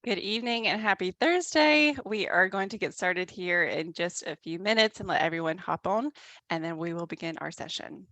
Good evening and happy Thursday. We are going to get started here in just a few minutes and let everyone hop on, and then we will begin our session.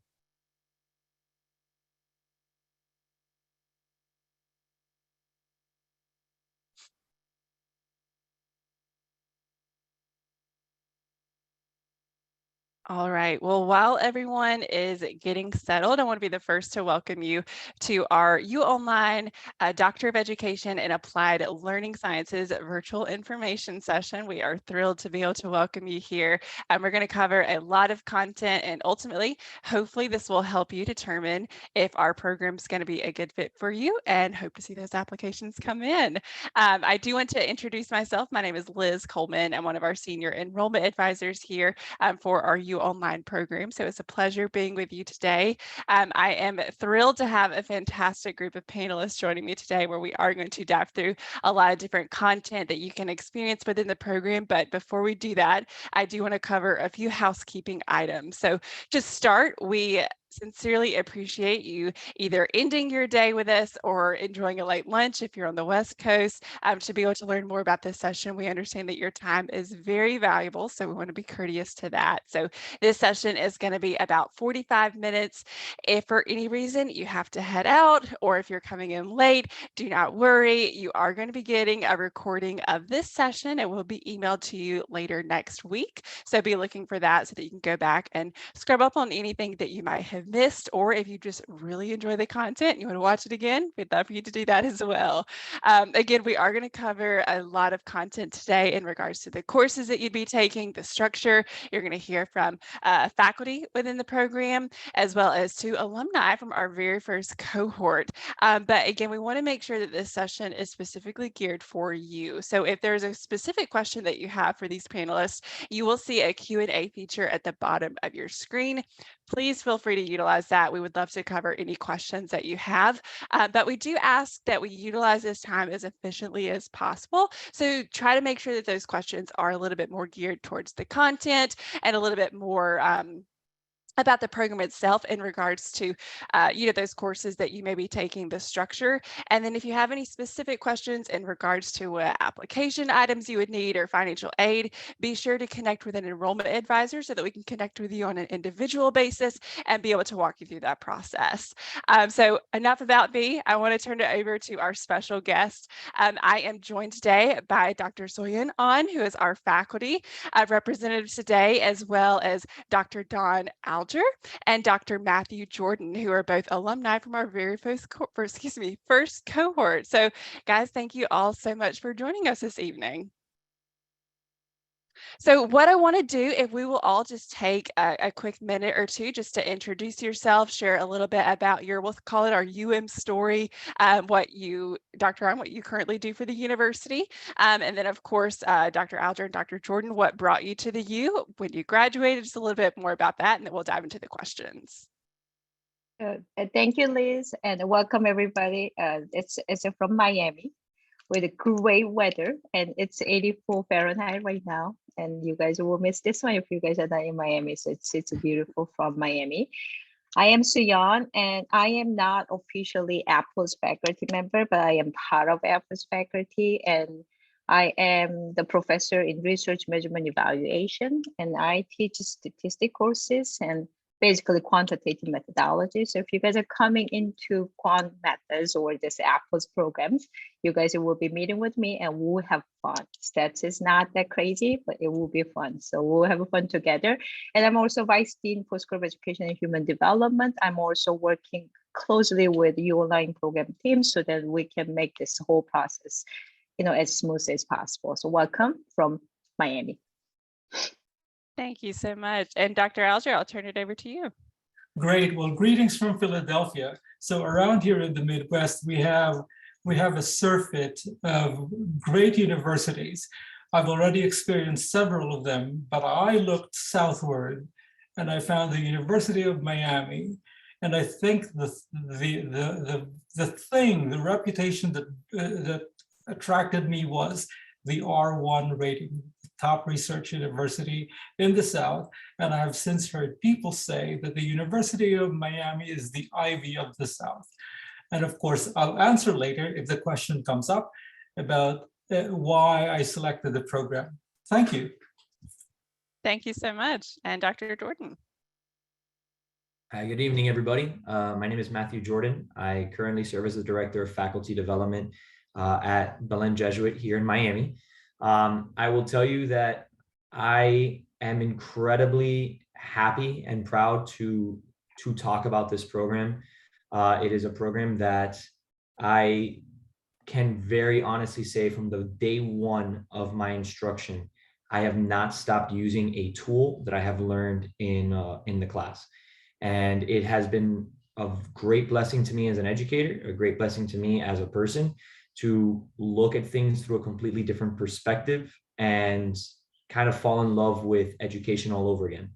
All right. Well, while everyone is getting settled, I want to be the first to welcome you to our U Online Doctor of Education in Applied Learning Sciences virtual information session. We are thrilled to be able to welcome you here. And we're going to cover a lot of content, and ultimately, hopefully, this will help you determine if our program is going to be a good fit for you, and hope to see those applications come in. I do want to introduce myself. My name is Liz Coleman. I'm one of our senior enrollment advisors here for our U Online program. So it's a pleasure being with you today. I am thrilled to have a fantastic group of panelists joining me today, where we are going to dive through a lot of different content that you can experience within the program. But before we do that, I do want to cover a few housekeeping items. So to start, we sincerely appreciate you either ending your day with us or enjoying a late lunch if you're on the West Coast to be able to learn more about this session. We understand that your time is very valuable, so we want to be courteous to that. So this session is going to be about 45 minutes. If for any reason you have to head out, or if you're coming in late, do not worry. You are going to be getting a recording of this session. It will be emailed to you later next week. So be looking for that so that you can go back and scrub up on anything that you might have missed, or if you just really enjoy the content and you want to watch it again, we'd love for you to do that as well. Again, we are going to cover a lot of content today in regards to the courses that you'd be taking, the structure. You're going to hear from faculty within the program, as well as to alumni from our very first cohort. But again, we want to make sure that this session is specifically geared for you. So if there's a specific question that you have for these panelists, you will see a Q&A feature at the bottom of your screen. Please feel free to utilize that. We would love to cover any questions that you have, but we do ask that we utilize this time as efficiently as possible. So try to make sure that those questions are a little bit more geared towards the content and a little bit more about the program itself in regards to, those courses that you may be taking, the structure. And then if you have any specific questions in regards to application items you would need or financial aid, be sure to connect with an enrollment advisor so that we can connect with you on an individual basis and be able to walk you through that process. So enough about me. I want to turn it over to our special guest. I am joined today by Dr. Soyeon Ahn, who is our faculty representative today, as well as Dr. Dawn Alger and Dr. Matthew Jordan, who are both alumni from our very first cohort. So guys, thank you all so much for joining us this evening. So what I want to do, if we will all just take a quick minute or two just to introduce yourself, share a little bit about we'll call it our story, Dr. Ahn, what you currently do for the university. And then of course, Dr. Alger and Dr. Jordan, what brought you to the U when you graduated, just a little bit more about that, and then we'll dive into the questions. Thank you, Liz, and welcome everybody. It's from Miami with great weather, and it's 84 Fahrenheit right now. And you guys will miss this one if you guys are not in Miami. So it's beautiful from Miami. I am Suyeon, and I am not officially Apple's faculty member, but I am part of Apple's faculty, and I am the professor in research measurement evaluation, and I teach statistic courses and basically quantitative methodology. So if you guys are coming into quant methods or this Apple's programs, you guys will be meeting with me and we'll have fun. Stats is not that crazy, but it will be fun. So we'll have fun together. And I'm also Vice Dean Postgraduate Education and Human Development. I'm also working closely with U Online program team so that we can make this whole process, as smooth as possible. So welcome from Miami. Thank you so much. And Dr. Alger, I'll turn it over to you. Great. Well, greetings from Philadelphia. So around here in the Midwest, we have a surfeit of great universities. I've already experienced several of them, but I looked southward and I found the University of Miami. And I think the reputation that attracted me was the R1 rating, top research university in the South. And I have since heard people say that the University of Miami is the Ivy of the South. And of course, I'll answer later if the question comes up about why I selected the program. Thank you. Thank you so much. And Dr. Jordan. Hi, good evening, everybody. My name is Matthew Jordan. I currently serve as the Director of Faculty Development at Belen Jesuit here in Miami. I will tell you that I am incredibly happy and proud to talk about this program. It is a program that I can very honestly say from the day one of my instruction, I have not stopped using a tool that I have learned in the class. And it has been a great blessing to me as an educator, a great blessing to me as a person to look at things through a completely different perspective and kind of fall in love with education all over again.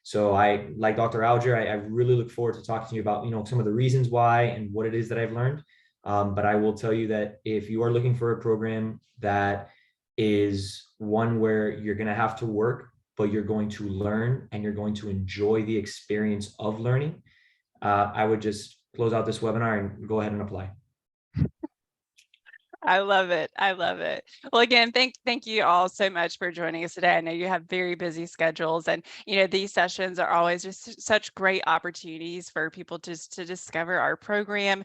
So I, like Dr. Alger, I really look forward to talking to you about, some of the reasons why and what it is that I've learned. But I will tell you that if you are looking for a program that is one where you're going to have to work, but you're going to learn and you're going to enjoy the experience of learning, I would just close out this webinar and go ahead and apply. I love it. I love it. Well, again, thank you all so much for joining us today. I know you have very busy schedules, and these sessions are always just such great opportunities for people just to discover our program,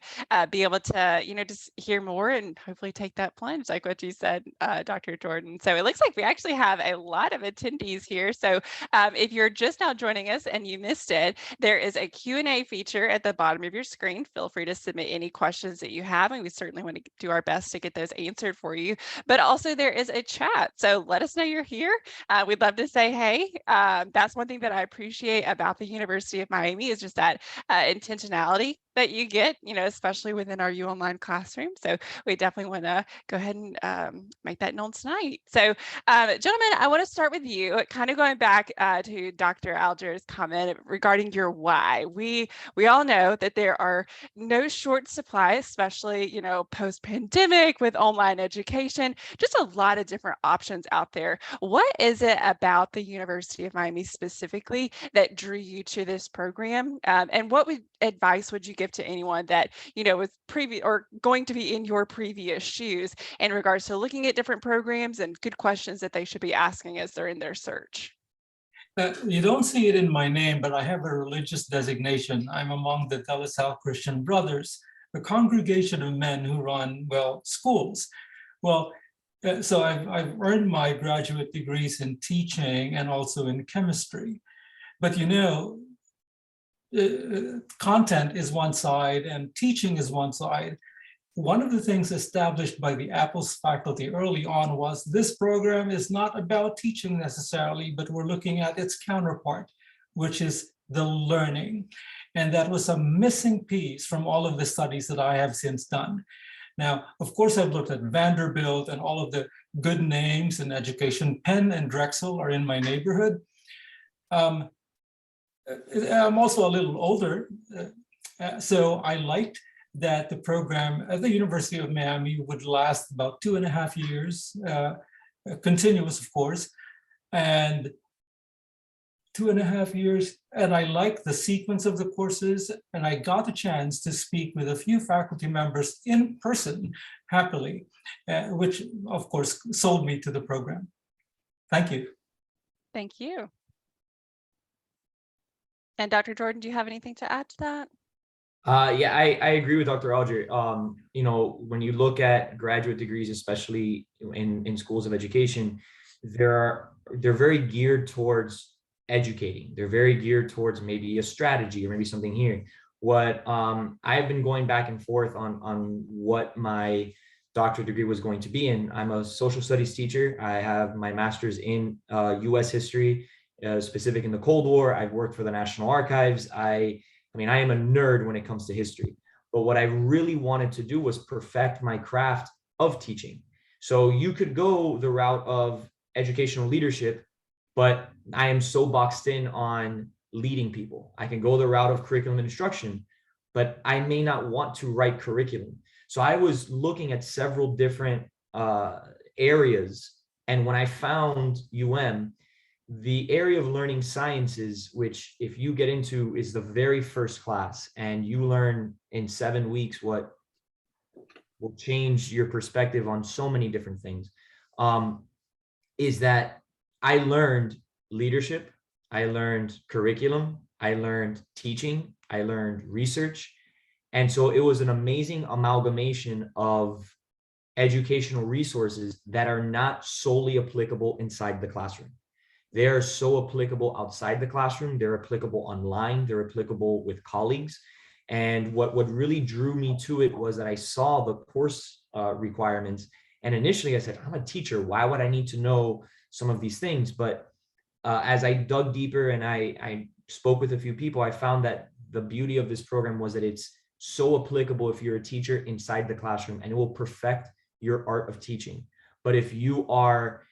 be able to just hear more and hopefully take that plunge, like what you said, Dr. Jordan. So it looks like we actually have a lot of attendees here. So if you're just now joining us and you missed it, there is a Q&A feature at the bottom of your screen. Feel free to submit any questions that you have, and we certainly want to do our best to get those answered for you. But also there is a chat, so let us know you're here. We'd love to say hey. That's one thing that I appreciate about the University of Miami is just that intentionality that you get, especially within our U Online classroom. So we definitely want to go ahead and make that known tonight. So gentlemen, I want to start with you, kind of going back to Dr. Alger's comment regarding your why. We all know that there are no short supply, especially, post-pandemic with online education, just a lot of different options out there. What is it about the University of Miami specifically that drew you to this program? And what advice would you give to anyone that, was previous or going to be in your previous shoes in regards to looking at different programs and good questions that they should be asking as they're in their search? You don't see it in my name, but I have a religious designation. I'm among the De La Salle Christian Brothers, a congregation of men who run, schools. So I've earned my graduate degrees in teaching and also in chemistry. But content is one side and teaching is one side. One of the things established by the Apples faculty early on was this program is not about teaching necessarily, but we're looking at its counterpart, which is the learning. And that was a missing piece from all of the studies that I have since done. Now, of course, I've looked at Vanderbilt and all of the good names in education. Penn and Drexel are in my neighborhood. I'm also a little older, so I liked that the program at the University of Miami would last about 2.5 years, continuous, of course, and 2.5 years. And I liked the sequence of the courses, and I got a chance to speak with a few faculty members in person, happily, which of course sold me to the program. Thank you. Thank you. And Dr. Jordan, do you have anything to add to that? Yeah, I agree with Dr. Alger. When you look at graduate degrees, especially in schools of education, they're very geared towards educating. They're very geared towards maybe a strategy or maybe something here. What I've been going back and forth on what my doctorate degree was going to be in. I'm a social studies teacher. I have my master's in U.S. history, specific in the Cold War. I've worked for the National Archives. I am a nerd when it comes to history, but what I really wanted to do was perfect my craft of teaching. So you could go the route of educational leadership, but I am so boxed in on leading people. I can go the route of curriculum instruction, but I may not want to write curriculum. So I was looking at several different areas. And when I found the area of learning sciences, which if you get into is the very first class and you learn in 7 weeks what will change your perspective on so many different things. is that I learned leadership, I learned curriculum, I learned teaching, I learned research. And so it was an amazing amalgamation of educational resources that are not solely applicable inside the classroom. They are so applicable outside the classroom. They're applicable online. They're applicable with colleagues. And what really drew me to it was that I saw the course requirements. And initially I said, I'm a teacher. Why would I need to know some of these things? But as I dug deeper and I spoke with a few people, I found that the beauty of this program was that it's so applicable if you're a teacher inside the classroom, and it will perfect your art of teaching. But if you are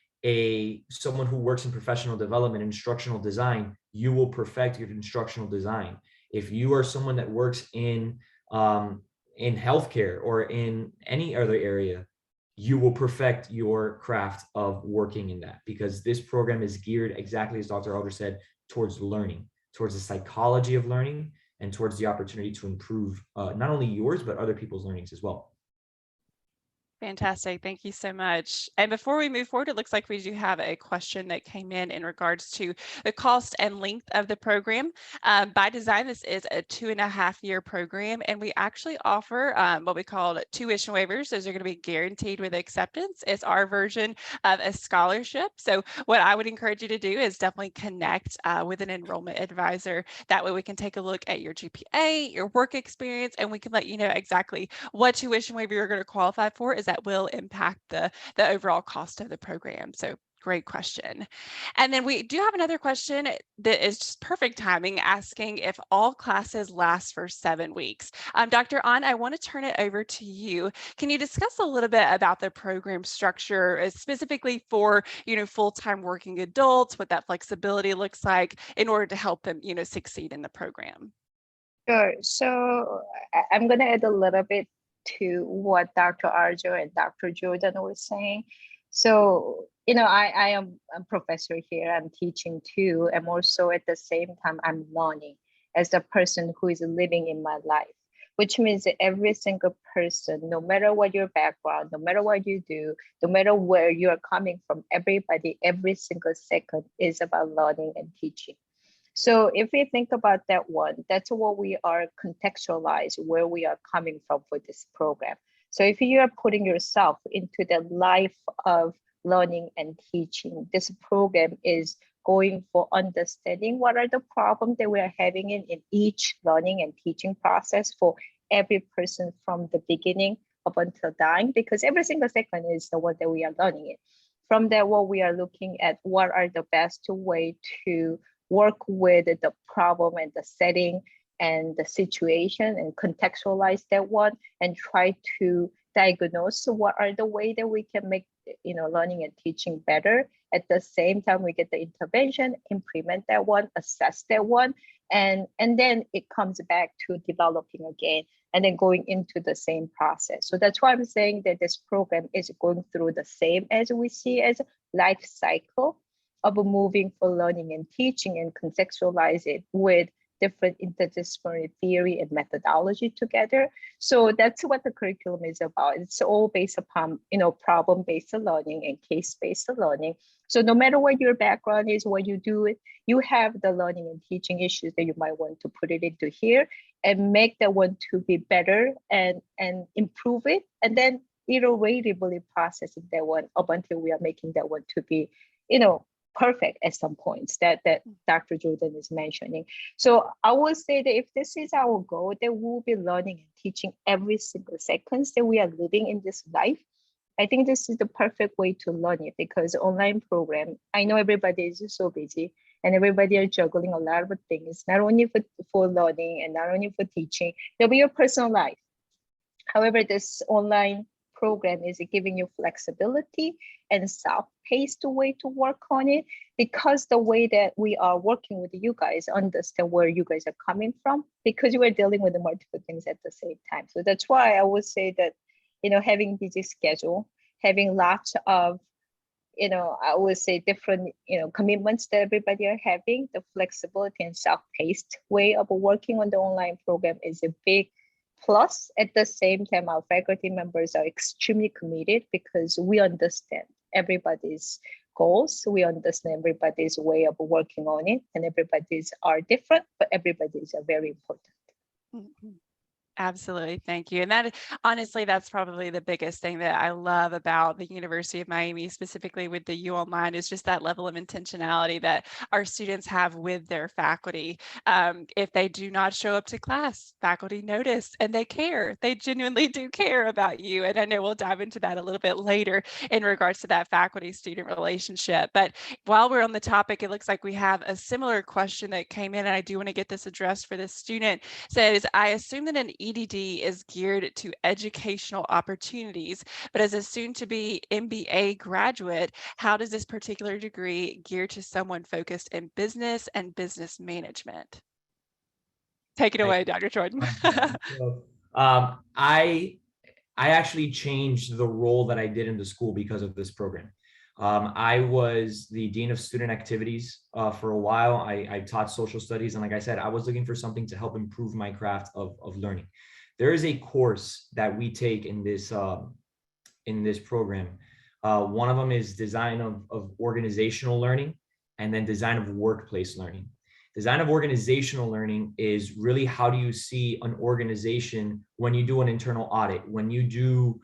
someone who works in professional development, instructional design, you will perfect your instructional design. If you are someone that works in healthcare or in any other area, you will perfect your craft of working in that, because this program is geared, exactly as Dr. Elder said, towards learning, towards the psychology of learning, and towards the opportunity to improve not only yours, but other people's learnings as well. Fantastic. Thank you so much. And before we move forward, it looks like we do have a question that came in regards to the cost and length of the program. By design, this is a 2.5-year program, and we actually offer what we call tuition waivers. Those are going to be guaranteed with acceptance. It's our version of a scholarship. So what I would encourage you to do is definitely connect with an enrollment advisor. That way we can take a look at your GPA, your work experience, and we can let you know exactly what tuition waiver you're going to qualify for, is that will impact the overall cost of the program. So great question. And then we do have another question that is just perfect timing, asking if all classes last for 7 weeks. Dr. An, I want to turn it over to you. Can you discuss a little bit about the program structure, specifically for, full-time working adults, what that flexibility looks like in order to help them, succeed in the program? Sure. So I'm going to add a little bit to what Dr. Arjo and Dr. Jordan were saying. So, I am a professor here. I'm teaching too. And also at the same time, I'm learning as the person who is living in my life, which means that every single person, no matter what your background, no matter what you do, no matter where you are coming from, everybody, every single second is about learning and teaching. So if we think about that one, that's what we are contextualize where we are coming from for this program. So if you are putting yourself into the life of learning and teaching, this program is going for understanding what are the problems that we are having in each learning and teaching process for every person from the beginning up until dying, because every single second is the one that we are learning it. From there, what we are looking at, what are the best way to work with the problem and the setting and the situation and contextualize that one and try to diagnose what are the way that we can make learning and teaching better. At the same time, we get the intervention, implement that one, assess that one, and then it comes back to developing again and then going into the same process. So that's why I'm saying that this program is going through the same as we see as life cycle of moving for learning and teaching and contextualize it with different interdisciplinary theory and methodology together. So that's what the curriculum is about. It's all based upon, problem-based learning and case-based learning. So no matter what your background is, what you do, you have the learning and teaching issues that you might want to put it into here and make that one to be better and improve it. And then iteratively processing that one up until we are making that one to be, perfect at some points that Dr. Jordan is mentioning. So I will say that if this is our goal, that we'll be learning and teaching every single second that we are living in this life. I think this is the perfect way to learn it, because online program, I know everybody is so busy and everybody are juggling a lot of things, not only for learning and not only for teaching, there'll be your personal life. However, this online program is giving you flexibility and self-paced way to work on it, because the way that we are working with you guys, understand where you guys are coming from, because you are dealing with multiple things at the same time. So that's why I would say that, having busy schedule, having lots of, I would say different, commitments that everybody are having, the flexibility and self-paced way of working on the online program is a big plus. At the same time, our faculty members are extremely committed because we understand everybody's goals. We understand everybody's way of working on it, and everybody's are different, but everybody's are very important. Mhm. Absolutely. Thank you. And that honestly, that's probably the biggest thing that I love about the University of Miami, specifically with the U Online, is just that level of intentionality that our students have with their faculty. If they do not show up to class, faculty notice and they care. They genuinely do care about you. And I know we'll dive into that a little bit later in regards to that faculty-student relationship. But while we're on the topic, it looks like we have a similar question that came in, and I do want to get this addressed for this student. Says, I assume that an EDD is geared to educational opportunities, but as a soon-to-be MBA graduate, how does this particular degree gear to someone focused in business and business management? Take it away, Dr. Jordan. I actually changed the role that I did in the school because of this program. I was the Dean of Student Activities for a while. I taught social studies. And like I said, I was looking for something to help improve my craft of learning. There is a course that we take in this program. One of them is design of organizational learning, and then design of workplace learning. Design of organizational learning is really how do you see an organization when you do an internal audit, when you do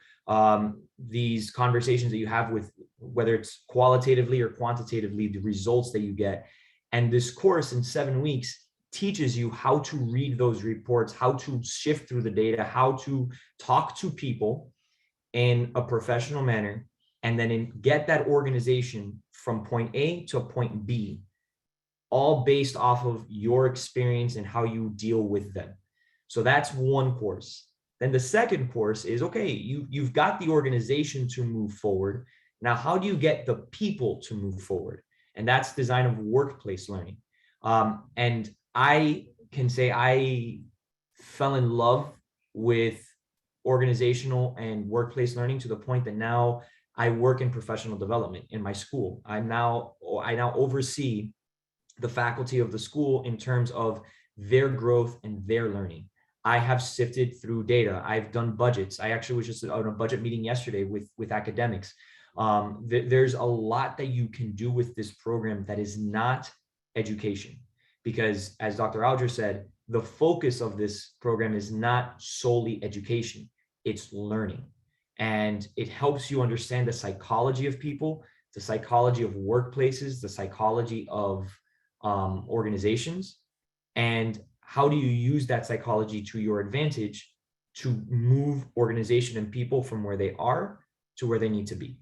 these conversations that you have with, whether it's qualitatively or quantitatively, the results that you get. And this course in 7 weeks teaches you how to read those reports, how to sift through the data, how to talk to people in a professional manner, and then get that organization from point A to point B, all based off of your experience and how you deal with them. So that's one course. Then the second course is, okay, you've got the organization to move forward. Now, how do you get the people to move forward? And that's design of workplace learning. And I can say I fell in love with organizational and workplace learning to the point that now I work in professional development in my school. I now oversee the faculty of the school in terms of their growth and their learning. I have sifted through data. I've done budgets. I actually was just on a budget meeting yesterday with academics. There's a lot that you can do with this program that is not education, because as Dr. Alger said, the focus of this program is not solely education, it's learning. And it helps you understand the psychology of people, the psychology of workplaces, the psychology of organizations, and how do you use that psychology to your advantage to move organization and people from where they are to where they need to be.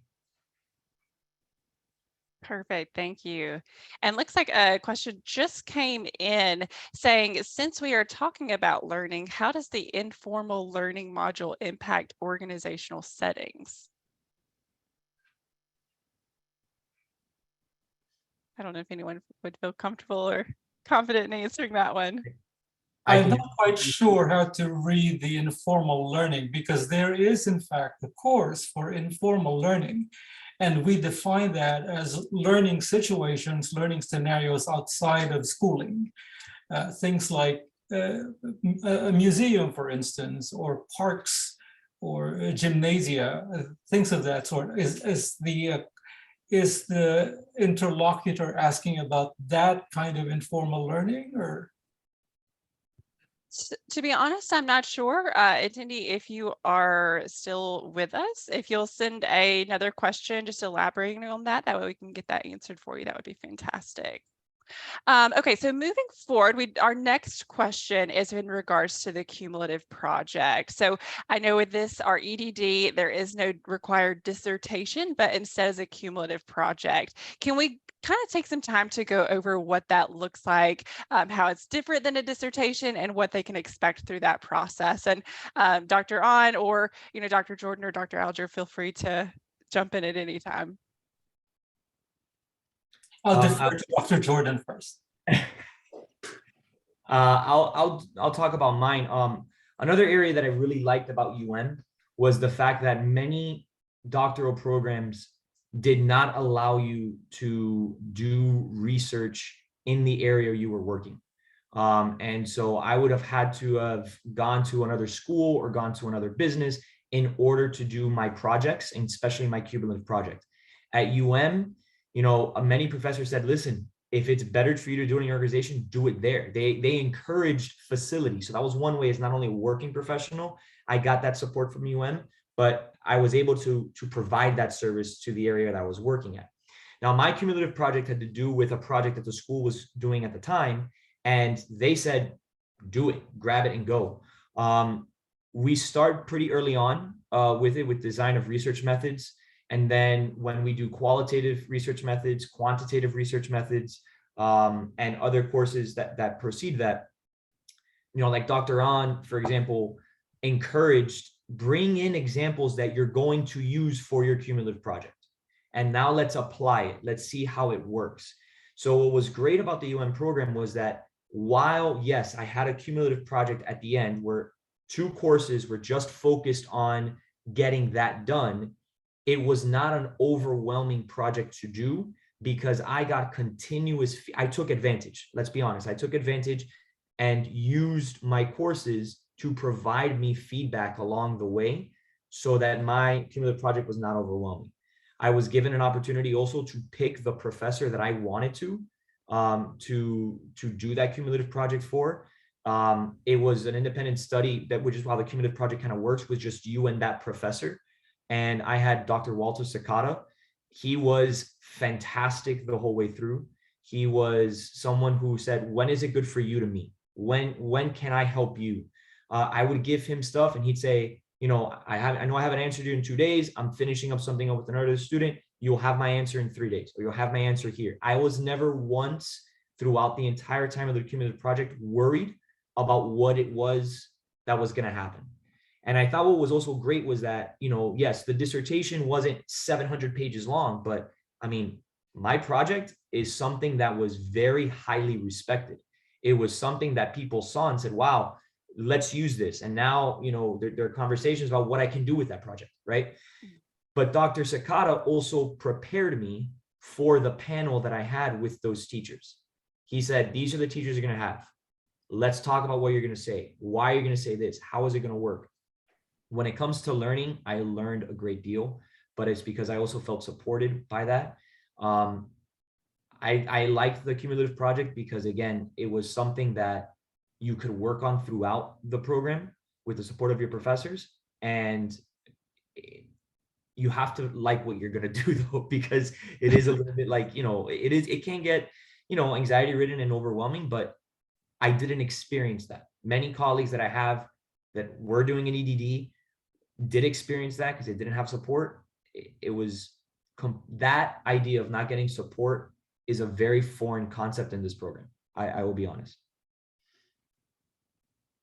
Perfect. Thank you. And looks like a question just came in saying, since we are talking about learning, how does the informal learning module impact organizational settings? I don't know if anyone would feel comfortable or confident in answering that one. I'm not quite sure how to read the informal learning, because there is, in fact, a course for informal learning. And we define that as learning situations, learning scenarios outside of schooling. Things like a museum, for instance, or parks, or gymnasia, things of that sort. Is the interlocutor asking about that kind of informal learning, or? To be honest, I'm not sure. Attendee, if you are still with us, if you'll send another question just elaborating on that, that way we can get that answered for you. That would be fantastic. Okay, so moving forward, our next question is in regards to the cumulative project. So I know with this, our EDD, there is no required dissertation, but instead is a cumulative project. Can we kind of take some time to go over what that looks like, how it's different than a dissertation, and what they can expect through that process? And Dr. On, or Dr. Jordan or Dr. Alger, feel free to jump in at any time. I'll defer to Dr. Jordan first. I'll talk about mine. Another area that I really liked about UM was the fact that many doctoral programs did not allow you to do research in the area you were working. And so I would have had to have gone to another school or gone to another business in order to do my projects, and especially my cumulative project. At UM, many professors said, listen, if it's better for you to do it in your organization, do it there. They encouraged facility. So that was one way, as not only a working professional, I got that support from UM, but I was able to provide that service to the area that I was working at. Now, my cumulative project had to do with a project that the school was doing at the time, and they said, do it, grab it and go. We start pretty early on with design of research methods. And then when we do qualitative research methods, quantitative research methods, and other courses that proceed that, like Dr. An, for example, encouraged, bring in examples that you're going to use for your cumulative project. And now let's apply it. Let's see how it works. So what was great about the UM program was that while, yes, I had a cumulative project at the end where 2 courses were just focused on getting that done, it was not an overwhelming project to do because I got I took advantage. Let's be honest. I took advantage and used my courses to provide me feedback along the way so that my cumulative project was not overwhelming. I was given an opportunity also to pick the professor that I wanted to do that cumulative project for. It was an independent study which is how the cumulative project kind of works, with just you and that professor. And I had Dr. Walter Sakata. He was fantastic the whole way through. He was someone who said, when is it good for you to meet? When can I help you? I would give him stuff and he'd say, I know I have an answer due in 2 days. I'm finishing up something with another student. You'll have my answer in 3 days, or you'll have my answer here. I was never once throughout the entire time of the cumulative project worried about what it was that was going to happen. And I thought what was also great was that, yes, the dissertation wasn't 700 pages long, but I mean, my project is something that was very highly respected. It was something that people saw and said, wow, let's use this. And now, there are conversations about what I can do with that project, right? But Dr. Sakata also prepared me for the panel that I had with those teachers. He said, these are the teachers you're going to have. Let's talk about what you're going to say. Why are you going to say this? How is it going to work? When it comes to learning, I learned a great deal, but it's because I also felt supported by that. I liked the cumulative project because, again, it was something that you could work on throughout the program with the support of your professors. And you have to like what you're going to do, though, because it is a little bit like, it can get, anxiety ridden and overwhelming, but I didn't experience that. Many colleagues that I have that were doing an EDD did experience that because they didn't have support. It was that idea of not getting support is a very foreign concept in this program. I will be honest.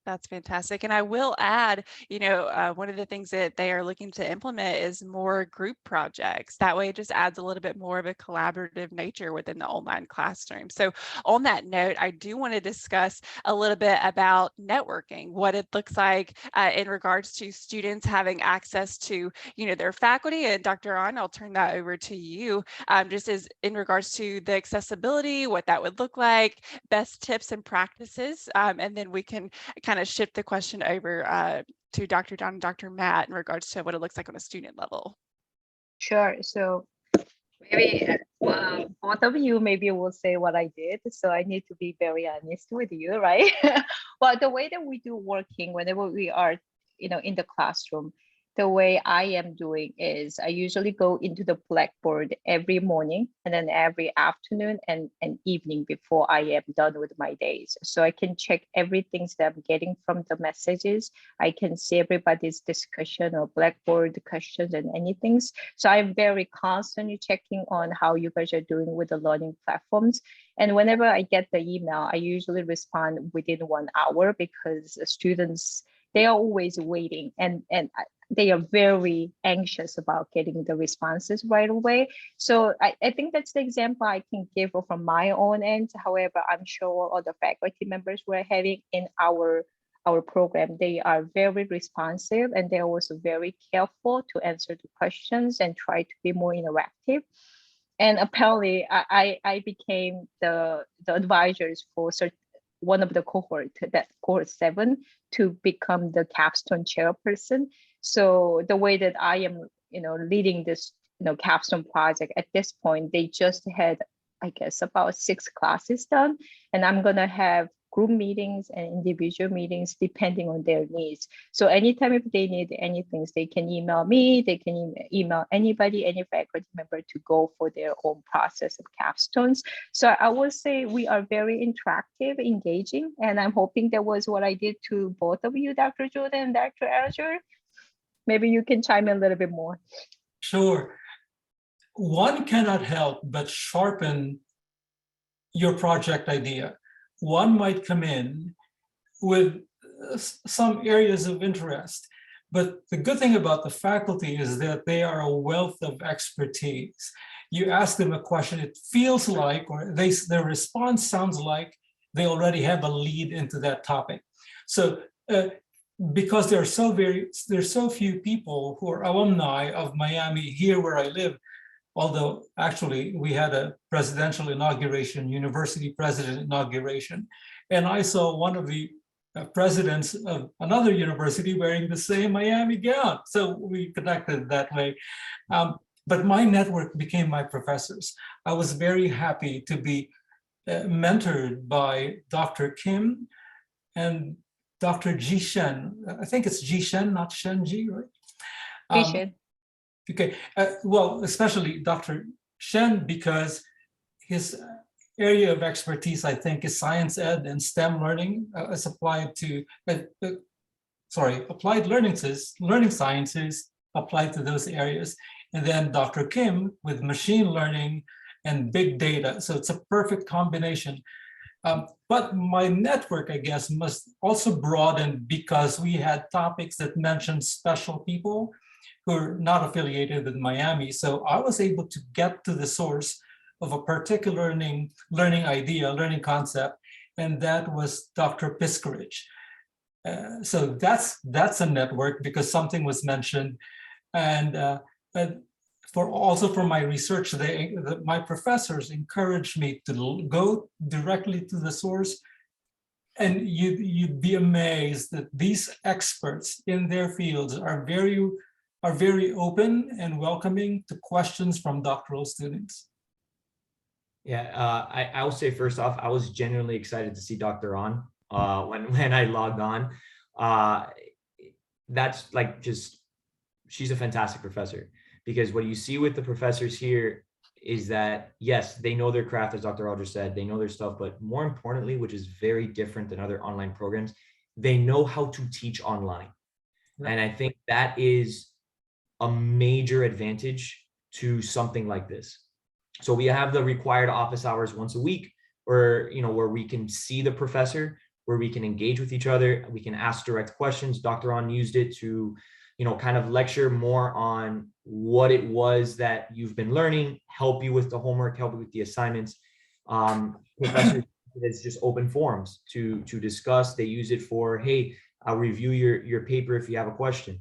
That's fantastic. And I will add, one of the things that they are looking to implement is more group projects. That way it just adds a little bit more of a collaborative nature within the online classroom. So on that note, I do want to discuss a little bit about networking, what it looks like in regards to students having access to, their faculty. And Dr. An, I'll turn that over to you, just as in regards to the accessibility, what that would look like, best tips and practices, and then we can kind of shift the question over to Dr. Don and Dr. Matt in regards to what it looks like on a student level. Sure. So maybe both of you maybe will say what I did. So I need to be very honest with you, right? But the way that we do working whenever we are, in the classroom, the way I am doing is I usually go into the Blackboard every morning and then every afternoon and evening before I am done with my days. So I can check everything that I'm getting from the messages. I can see everybody's discussion or Blackboard questions and anything. So I'm very constantly checking on how you guys are doing with the learning platforms. And whenever I get the email, I usually respond within 1 hour because the students, they are always waiting and they are very anxious about getting the responses right away. So I think that's the example I can give from my own end. However, I'm sure all the faculty members we're having in our program, they are very responsive and they're also very careful to answer the questions and try to be more interactive. And apparently I became the advisors for one of the cohort, that cohort 7, to become the capstone chairperson. So the way that I am, leading capstone project. At this point, they just had, I guess, about 6 classes done, and I'm gonna have group meetings and individual meetings depending on their needs. So anytime if they need anything, they can email me, they can email anybody, any faculty member to go for their own process of capstones. So I would say we are very interactive, engaging, and I'm hoping that was what I did to both of you, Dr. Jordan and Dr. Azure. Maybe you can chime in a little bit more. Sure. One cannot help but sharpen your project idea. One might come in with some areas of interest, but the good thing about the faculty is that they are a wealth of expertise. You ask them a question, it feels like, or their response sounds like they already have a lead into that topic. So because there's so few people who are alumni of Miami here where I live, although actually we had a presidential inauguration, university president inauguration, and I saw one of the presidents of another university wearing the same Miami gown. So we connected that way. But my network became my professors. I was very happy to be mentored by Dr. Kim and Dr. Ji Shen. I think it's Ji Shen, not Shen Ji, right? Okay, well, especially Dr. Shen, because his area of expertise, I think, is science ed and STEM learning as applied to, applied learning sciences applied to those areas. And then Dr. Kim with machine learning and big data. So it's a perfect combination. But my network, I guess, must also broaden because we had topics that mentioned special people who are not affiliated with Miami. So I was able to get to the source of a particular learning idea, learning concept, and that was Dr. Piskarich. So that's a network because something was mentioned. And for my research, my professors encouraged me to go directly to the source. And you'd be amazed that these experts in their fields are very open and welcoming to questions from doctoral students. Yeah, I will say first off, I was genuinely excited to see Dr. On when I logged on. That's like she's a fantastic professor, because what you see with the professors here is that, yes, they know their craft, as Dr. Alger said, they know their stuff, but more importantly, which is very different than other online programs, they know how to teach online. Yeah. And I think that is a major advantage to something like this. So we have the required office hours once a week, where we can see the professor, where we can engage with each other, we can ask direct questions. Dr. On used it to, kind of lecture more on what it was that you've been learning, help you with the homework, help you with the assignments. Professors, it's just open forums to discuss. They use it for, hey, I'll review your paper if you have a question.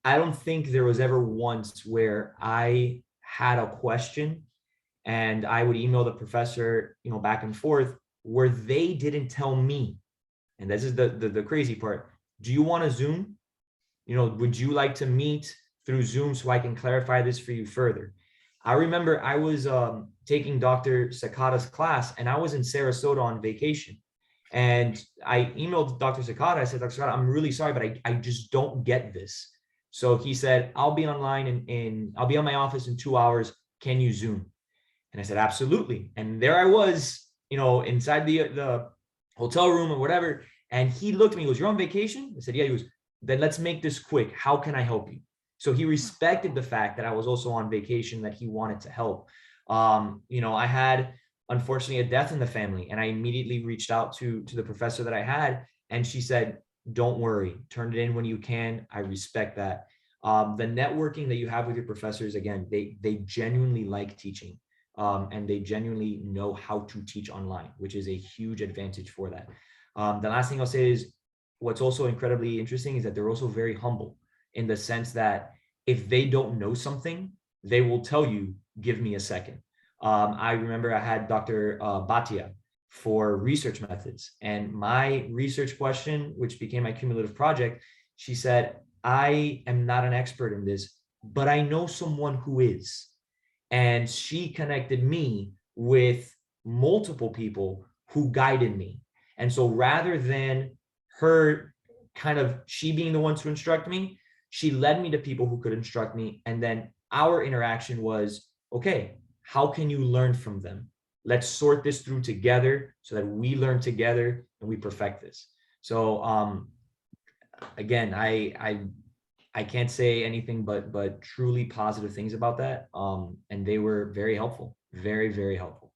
I don't think there was ever once where I had a question and I would email the professor, back and forth, where they didn't tell me. And this is the crazy part. Do you want to Zoom? Would you like to meet through Zoom so I can clarify this for you further? I remember I was taking Dr. Sakata's class, and I was in Sarasota on vacation. And I emailed Dr. Sakata. I said, Dr. Sakata, I'm really sorry, but I just don't get this. So he said, I'll be online and I'll be on my office in 2 hours. Can you Zoom? And I said, absolutely. And there I was, inside the hotel room or whatever. And he looked at me, he goes, you're on vacation? I said, yeah. He goes, then let's make this quick. How can I help you? So he respected the fact that I was also on vacation, that he wanted to help. I had, unfortunately, a death in the family, and I immediately reached out to the professor that I had, and she said, don't worry, turn it in when you can. I respect that. The networking that you have with your professors, again, they genuinely like teaching, and they genuinely know how to teach online, which is a huge advantage for that. The last thing I'll say is, what's also incredibly interesting is that they're also very humble, in the sense that if they don't know something, they will tell you, give me a second. I remember I had Dr. Bhatia for research methods, and my research question, which became my cumulative project, she said, I am not an expert in this. but I know someone who is. And she connected me with multiple people who guided me. And so rather than her she being the one to instruct me, she led me to people who could instruct me. And then our interaction was, okay, how can you learn from them? Let's sort this through together so that we learn together and we perfect this. So again, I can't say anything but truly positive things about that. And they were very helpful, very, very helpful.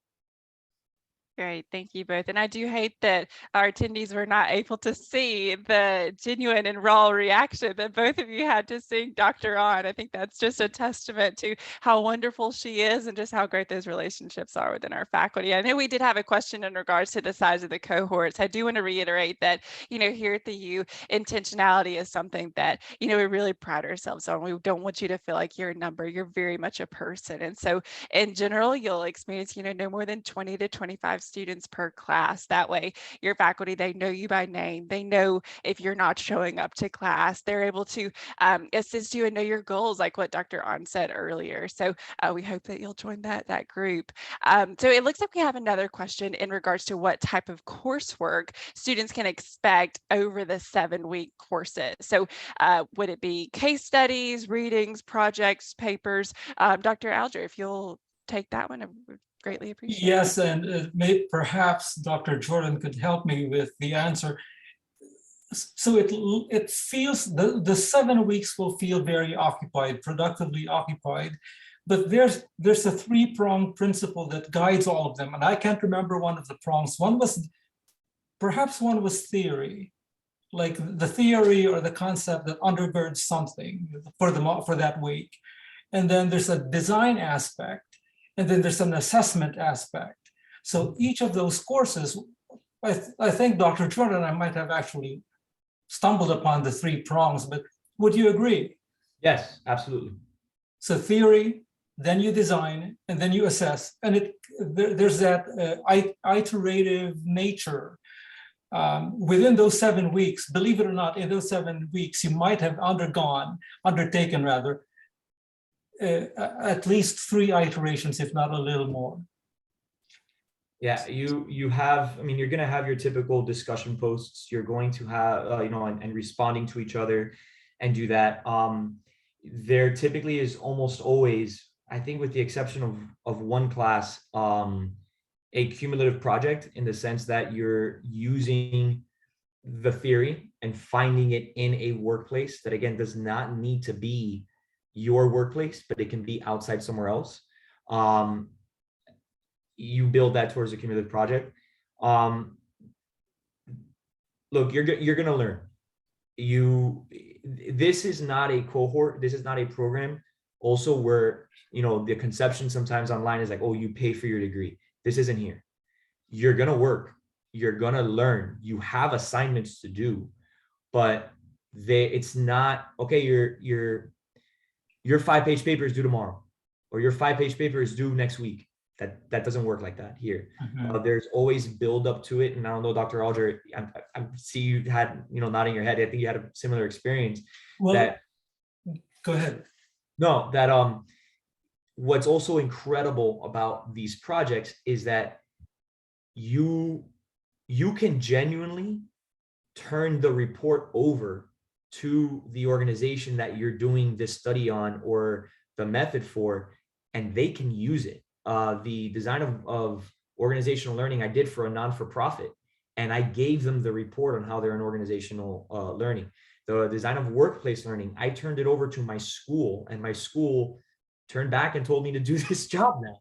Great, thank you both. And I do hate that our attendees were not able to see the genuine and raw reaction that both of you had to seeing Dr. On. I think that's just a testament to how wonderful she is and just how great those relationships are within our faculty. I know we did have a question in regards to the size of the cohorts. I do want to reiterate that, here at the U, intentionality is something that, we really pride ourselves on. We don't want you to feel like you're a number. You're very much a person. And so in general, you'll experience, no more than 20 to 25 students per class. That way, your faculty, they know you by name. They know if you're not showing up to class. They're able to assist you and know your goals, like what Dr. On said earlier. So we hope that you'll join that group. So it looks like we have another question in regards to what type of coursework students can expect over the 7-week courses. So would it be case studies, readings, projects, papers? Dr. Alger, if you'll take that one, I would greatly appreciate it. Yes, and perhaps Dr. Jordan could help me with the answer. So it feels, the 7 weeks will feel very occupied, productively occupied, but there's a 3-pronged principle that guides all of them. And I can't remember one of the prongs. Perhaps one was theory, like the theory or the concept that undergirds something for that week. And then there's a design aspect, and then there's an assessment aspect. So each of those courses, I think Dr. Jordan and I might have actually stumbled upon the 3 prongs, but would you agree? Yes, absolutely. So theory, then you design, and then you assess. And there's that iterative nature. Within those 7 weeks, believe it or not, in those 7 weeks, you might have undertaken at least 3 iterations, if not a little more. Yeah, you have, you're going to have your typical discussion posts. You're going to have, and responding to each other and do that. There typically is almost always, I think with the exception of one class, a cumulative project, in the sense that you're using the theory and finding it in a workplace that, again, does not need to be your workplace, but it can be outside somewhere else. You build that towards a cumulative project. Look, you're going to learn. This is not a cohort. This is not a program also where, the conception sometimes online is like, oh, you pay for your degree. This isn't here. You're going to work. You're going to learn. You have assignments to do, but it's not, okay, your 5-page paper is due tomorrow, or your 5-page paper is due next week. That doesn't work like that here. Mm-hmm. There's always build up to it. And I don't know, Dr. Alger, I see you had, nodding your head. I think you had a similar experience. Well, go ahead. No, that what's also incredible about these projects is that you can genuinely turn the report over to the organization that you're doing this study on or the method for, and they can use it. The design of organizational learning I did for a non-for-profit, and I gave them the report on how they're in organizational learning. The design of workplace learning, I turned it over to my school, and my school turned back and told me to do this job now,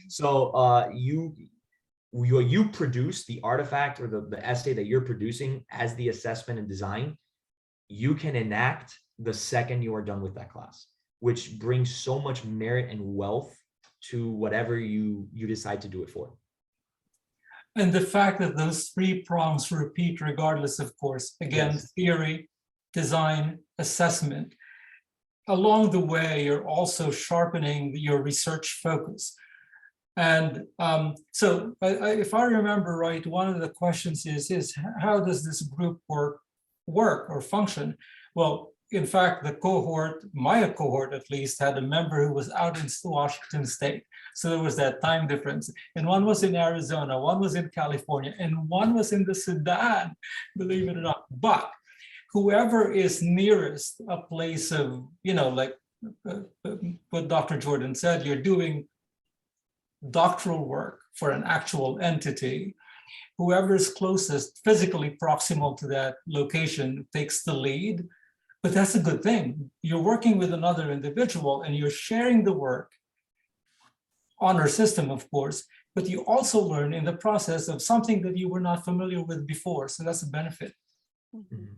So you produce the artifact or the essay that you're producing as the assessment and design, you can enact the second you are done with that class, which brings so much merit and wealth to whatever you decide to do it for. And the fact that those 3 prongs repeat regardless of course, again, Yes. Theory, design, assessment. Along the way, you're also sharpening your research focus. And so if I remember right, one of the questions is how does this group work or function? Well, in fact, the cohort, my cohort at least, had a member who was out in Washington State. So there was that time difference. And one was in Arizona, one was in California, and one was in the Sudan, believe it or not. But whoever is nearest a place of, like what Dr. Jordan said, you're doing doctoral work for an actual entity. Whoever is closest, physically proximal to that location, takes the lead. But that's a good thing. You're working with another individual and you're sharing the work, honor system, of course, but you also learn in the process of something that you were not familiar with before. So that's a benefit. Mhm.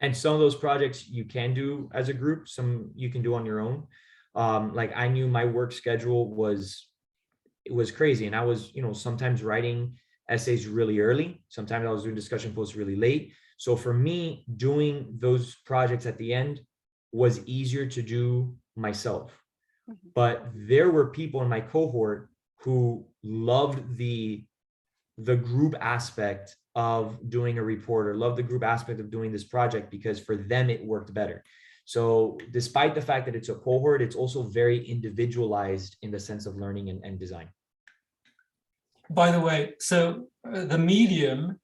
And some of those projects you can do as a group, some you can do on your own. Like I knew my work schedule was crazy, and I was, sometimes writing essays really early. Sometimes I was doing discussion posts really late. So for me, doing those projects at the end was easier to do myself. But there were people in my cohort who loved the group aspect of doing a report, or loved the group aspect of doing this project, because for them it worked better. So despite the fact that it's a cohort, it's also very individualized in the sense of learning and design. By the way, so the medium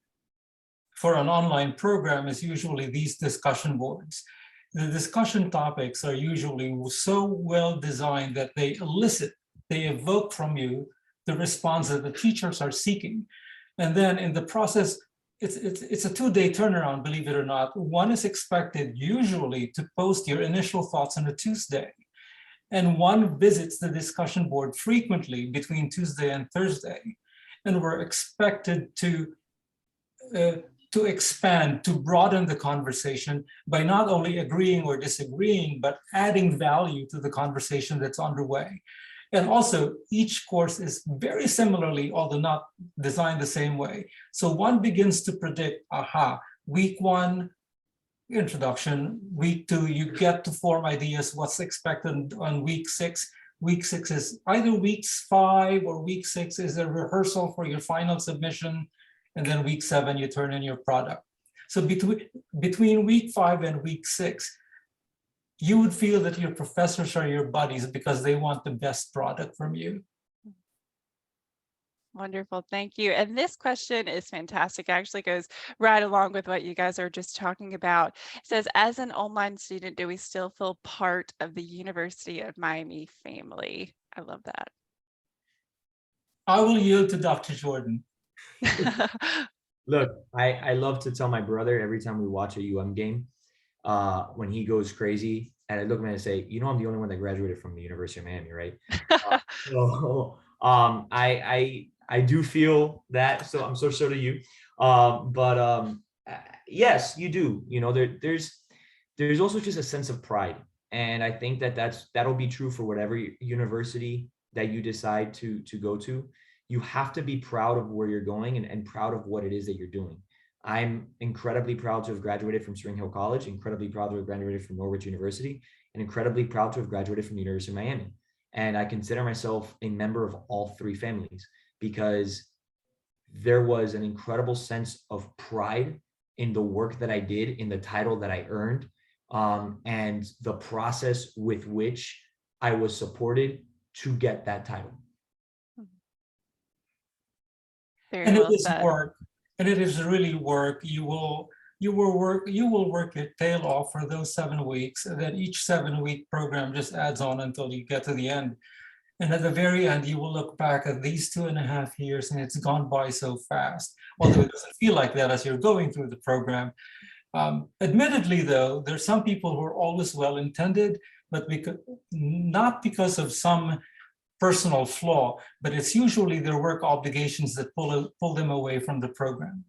for an online program is usually these discussion boards. The discussion topics are usually so well designed that they evoke from you the response that the teachers are seeking. And then in the process, it's a 2-day turnaround, believe it or not. One is expected usually to post your initial thoughts on a Tuesday. And one visits the discussion board frequently between Tuesday and Thursday. And we're expected to expand, to broaden the conversation by not only agreeing or disagreeing, but adding value to the conversation that's underway. And also, each course is very similarly, although not designed the same way. So one begins to predict, week 1, introduction. Week 2, you get to form ideas, what's expected on week 6. Week 6 is either week 5 or week 6 is a rehearsal for your final submission. And then week 7, you turn in your product. So between week 5 and week 6, you would feel that your professors are your buddies because they want the best product from you. Wonderful, thank you. And this question is fantastic. It actually goes right along with what you guys are just talking about. It says, as an online student, do we still feel part of the University of Miami family? I love that. I will yield to Dr. Jordan. Look, I love to tell my brother every time we watch a UM game, when he goes crazy, and I look at him and I say, I'm the only one that graduated from the University of Miami, right? So I do feel that, so I'm so do you. But yes, you do. There's also just a sense of pride, and I think that'll be true for whatever university that you decide to go to. You have to be proud of where you're going and proud of what it is that you're doing. I'm incredibly proud to have graduated from Spring Hill College, incredibly proud to have graduated from Norwich University, and incredibly proud to have graduated from the University of Miami. And I consider myself a member of all 3 families, because there was an incredible sense of pride in the work that I did, in the title that I earned, and the process with which I was supported to get that title. Very And well it is said. work, and it is really work. You will work your tail off for those 7 weeks, and then each 7-week program just adds on until you get to the end. And at the very end, you will look back at these 2.5 years, and it's gone by so fast. Although it doesn't feel like that as you're going through the program. Admittedly, though, there's some people who are always well-intended, but not because of some personal flaw, but it's usually their work obligations that pull them away from the program.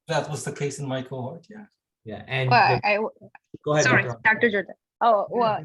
That was the case in my cohort, yeah. Yeah, and Well, go ahead, sorry, Dr. Dr. Jordan. Oh, well,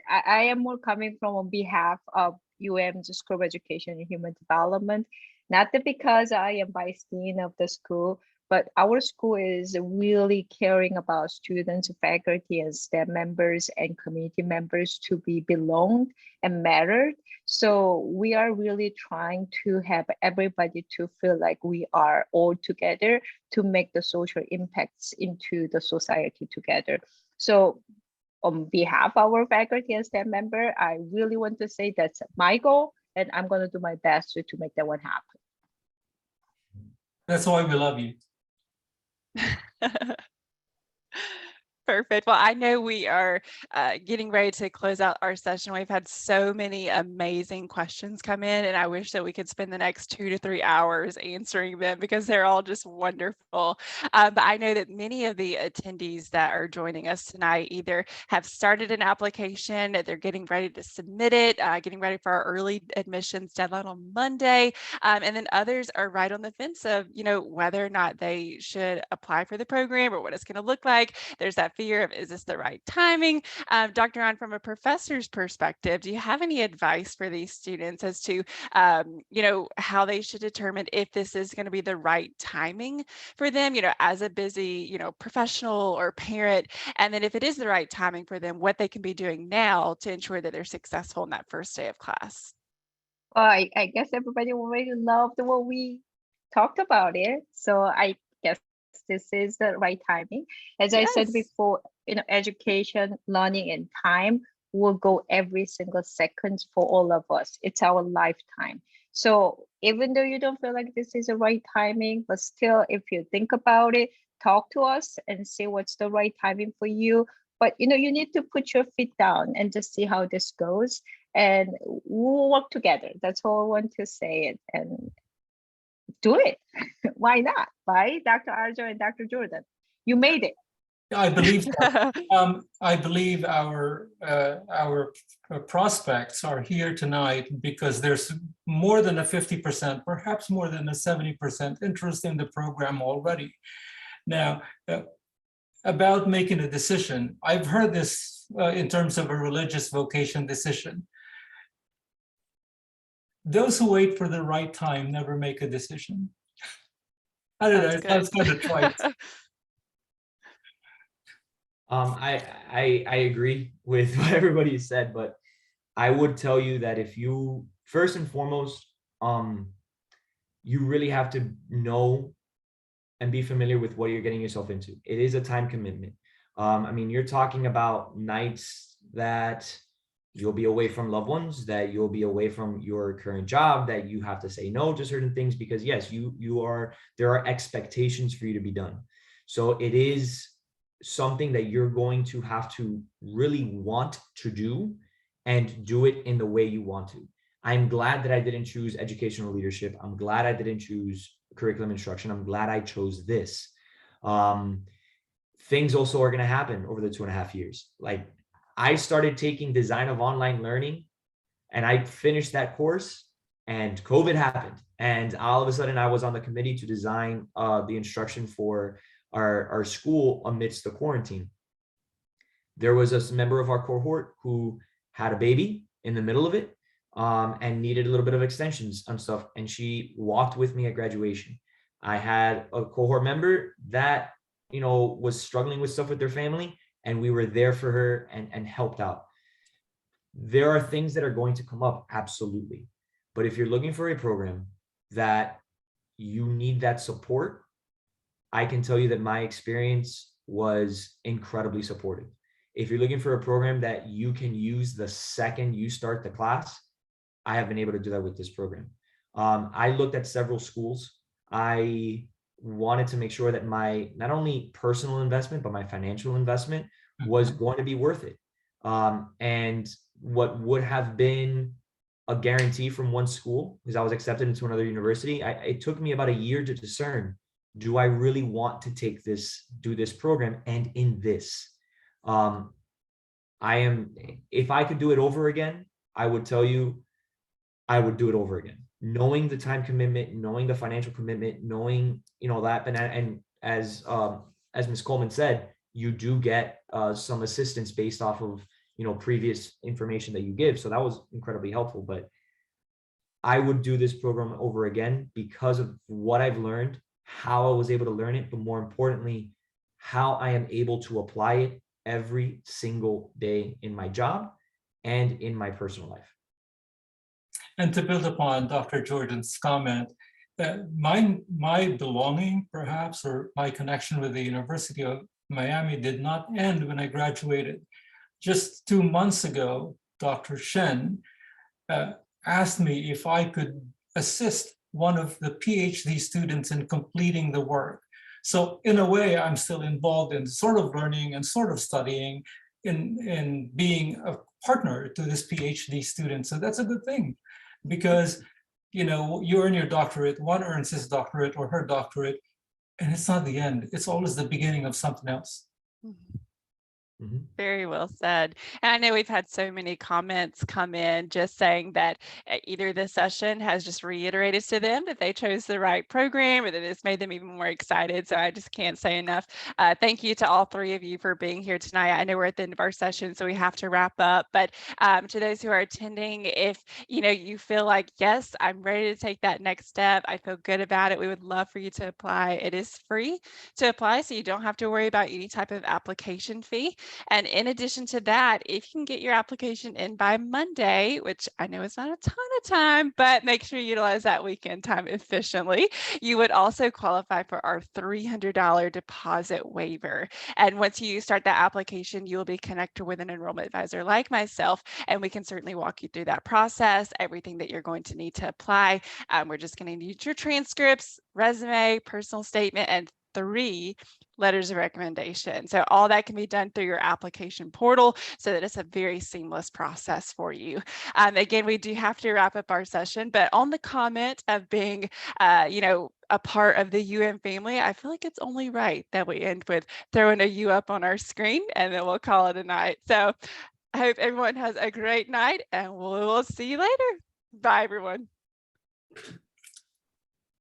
I am more coming from on behalf of UM's School of Education and Human Development, not that because I am vice dean of the school, but our school is really caring about students, faculty, and staff members and community members to be belonged and mattered. So we are really trying to have everybody to feel like we are all together to make the social impacts into the society together. So on behalf of our faculty and staff member, I really want to say that's my goal, and I'm going to do my best to make that one happen. That's why we love you. Perfect. Well, I know we are getting ready to close out our session. We've had so many amazing questions come in, and I wish that we could spend the next 2 to 3 hours answering them because they're all just wonderful. But I know that many of the attendees that are joining us tonight either have started an application, they're getting ready to submit it, getting ready for our early admissions deadline on Monday, and then others are right on the fence of, whether or not they should apply for the program or what it's going to look like. There's that fear of, is this the right timing? Dr. An, from a professor's perspective, do you have any advice for these students as to, how they should determine if this is going to be the right timing for them, as a busy, professional or parent, and then if it is the right timing for them, what they can be doing now to ensure that they're successful in that first day of class? Well, I guess everybody already loved what we talked about it. So I guess this is the right timing. As I said Yes. before, education, learning, and time will go every single second for all of us. It's our lifetime. So even though you don't feel like this is the right timing, but still, if you think about it, talk to us and see what's the right timing for you. But you need to put your feet down and just see how this goes, and we'll work together. That's all I want to say. And do it. Why not? Right, Dr. Arjo and Dr. Jordan, you made it. I believe I believe our prospects are here tonight because there's more than a 50%, perhaps more than a 70% interest in the program already. Now, about making a decision, I've heard this in terms of a religious vocation decision. Those who wait for the right time never make a decision. I don't know, it sounds kind of trite. I agree with what everybody said, but I would tell you that if you, first and foremost, you really have to know and be familiar with what you're getting yourself into. It is a time commitment. I mean, you're talking about nights that you'll be away from loved ones, that you'll be away from your current job, that you have to say no to certain things because yes, there are expectations for you to be done. So it is something that you're going to have to really want to do and do it in the way you want to. I'm glad that I didn't choose educational leadership. I'm glad I didn't choose curriculum instruction. I'm glad I chose this. Things also are going to happen over the 2.5 years. Like, I started taking design of online learning and I finished that course and COVID happened. And all of a sudden I was on the committee to design the instruction for our school amidst the quarantine. There was a member of our cohort who had a baby in the middle of it and needed a little bit of extensions and stuff. And she walked with me at graduation. I had a cohort member that, was struggling with stuff with their family, and we were there for her and helped out. There are things that are going to come up, absolutely. But if you're looking for a program that you need that support, I can tell you that my experience was incredibly supportive. If you're looking for a program that you can use the second you start the class, I have been able to do that with this program. I looked at several schools. I wanted to make sure that my not only personal investment, but my financial investment was going to be worth it. And what would have been a guarantee from one school, because I was accepted into another university, it took me about a year to discern, do I really want to do this program? And in this, if I could do it over again, I would tell you, I would do it over again. Knowing the time commitment, knowing the financial commitment, knowing, that, and as Ms. Coleman said, you do get some assistance based off of, previous information that you give. So that was incredibly helpful, but I would do this program over again because of what I've learned, how I was able to learn it, but more importantly, how I am able to apply it every single day in my job and in my personal life. And to build upon Dr. Jordan's comment, my belonging, perhaps, or my connection with the University of Miami did not end when I graduated. Just 2 months ago, Dr. Shen asked me if I could assist one of the PhD students in completing the work. So in a way, I'm still involved in sort of learning and sort of studying in being a partner to this PhD student. So that's a good thing, because you earn your doctorate, one earns his doctorate or her doctorate, and it's not the end. It's always the beginning of something else. Very well said. And I know we've had so many comments come in just saying that either this session has just reiterated to them that they chose the right program, or that it's made them even more excited. So I just can't say enough. Thank you to all three of you for being here tonight. I know we're at the end of our session, so we have to wrap up. But to those who are attending, if you feel like, yes, I'm ready to take that next step, I feel good about it, we would love for you to apply. It is free to apply, so you don't have to worry about any type of application fee. And in addition to that, if you can get your application in by Monday, which I know is not a ton of time, but make sure you utilize that weekend time efficiently, you would also qualify for our $300 deposit waiver. And once you start that application, you will be connected with an enrollment advisor like myself, and we can certainly walk you through that process, everything that you're going to need to apply. We're just going to need your transcripts, resume, personal statement, and 3 letters of recommendation. So all that can be done through your application portal, so that it's a very seamless process for you. Again, we do have to wrap up our session, but on the comment of being, a part of the UM family, I feel like it's only right that we end with throwing a U up on our screen, and then we'll call it a night. So I hope everyone has a great night, and we'll see you later. Bye, everyone.